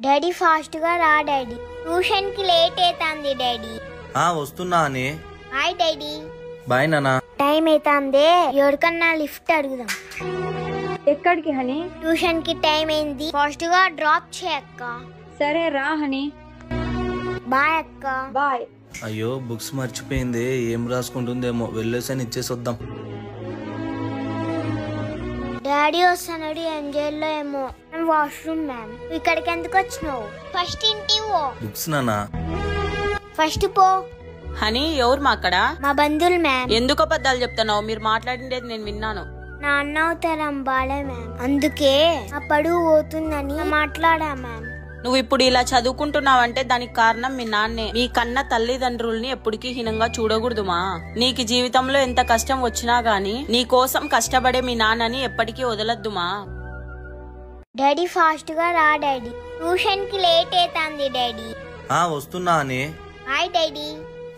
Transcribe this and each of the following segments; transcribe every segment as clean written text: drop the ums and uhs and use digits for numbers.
Daddy fast గా రా daddy, tuition కి లేట్ అవుతుంది డాడీ. వస్తున్నా అని. Hi daddy. బాయ్ నానా. టైం అవుతుంది, ఎవరికన్నా లిఫ్ట్ అడుగుదాం. ఎక్కడికి హనీ? ట్యూషన్ కి టైం అయింది, ఫాస్ట్ గా డ్రాప్ చేయక్క. సరే రా హనీ. బాయ్ అక్క. బాయ్. అయ్యో బుక్స్ మర్చిపోయింది, ఏం రాసుకుంటుందేమో, వెళ్ళేసని ఇచ్చేసొద్దాం. డాడీ వస్తున్నాడు, ఏం చేయాలో ఏమో. Washroom ma'am. ఇక్కడికి ఎందుకు వచ్చినావు? ఫస్ట్ ఇంటికి పో. బుక్స్ నానా. ఫస్ట్ పో. హనీ ఎవరు మా అక్కడ? మా బంధువులు మ్యామ్. ఎందుకు అబద్ధాలు చెప్తున్నావు? మీరు మాట్లాడిండేది నేను విన్నాను. నా అన్న అవుతారం బాలే మ్యామ్, అందుకే ఆ పడువు పోతుందని మాట్లాడా మ్యామ్. నువ్వు ఇప్పుడు ఇలా చదువుకుంటున్నావంటే దానికి కారణం మీ నాన్నే. మీ కన్న తల్లిదండ్రుల్ని ఎప్పటికీ హీనంగా చూడకూడదుమా. నీకు జీవితంలో ఎంత కష్టం వచ్చినా గానీ నీ కోసం కష్టపడే మీ నాన్నని ఎప్పటికీ వదలొద్దుమా. డాడీ ఫాస్ట్ గా రా డాడీ, ట్యూషన్ కి లేట్ అవుతుంది డాడీ. వస్తున్నా అని. Hi daddy.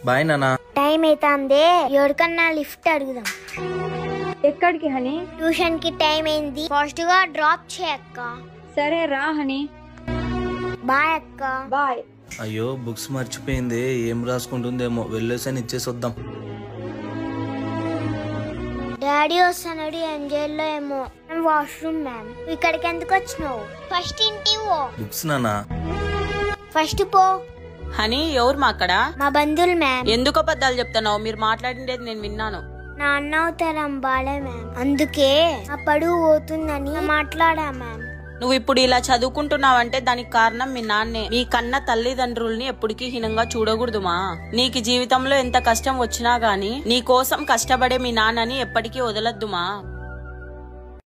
బాయ్ నానా. టైం అవుతుంది, ఎవరికన్నా లిఫ్ట్ అడుగుదాం. ఎక్కడికి హనీ? ట్యూషన్ కి టైం అయింది, ఫాస్ట్ గా డ్రాప్ చేయక్క. సరే రా హనీ. బాయ్ అక్క. బాయ్. అయ్యో బుక్స్ మర్చిపోయింది, ఏం రాసుకుంటుందేమో, వెళ్ళేసని ఇచ్చేసొద్దాం. డాడీ వస్తున్నాడు, ఏం చేయాలో ఏమో. Washroom ma'am. ఇక్కడికి ఎందుకు వచ్చినావు? ఫస్ట్ ఇంటికి పో. బుక్స్ నానా. ఫస్ట్ పో. హనీ ఎవరు మా అక్కడ? మా బంధువులు మ్యామ్. ఎందుకు అబద్ధాలు చెప్తున్నావు? మీరు మాట్లాడిండేది నేను విన్నాను. నా అన్న అవుతారం బాలే మ్యామ్, అందుకే ఆ పడువు పోతుందని మాట్లాడా మ్యామ్. నువ్వు ఇప్పుడు ఇలా చదువుకుంటున్నావంటే దానికి కారణం మీ నాన్నే. మీ కన్న తల్లిదండ్రుల్ని ఎప్పటికీ హీనంగా చూడకూడదుమా. నీకు జీవితంలో ఎంత కష్టం వచ్చినా గానీ నీ కోసం కష్టపడే మీ నాన్నని ఎప్పటికీ వదలొద్దుమా.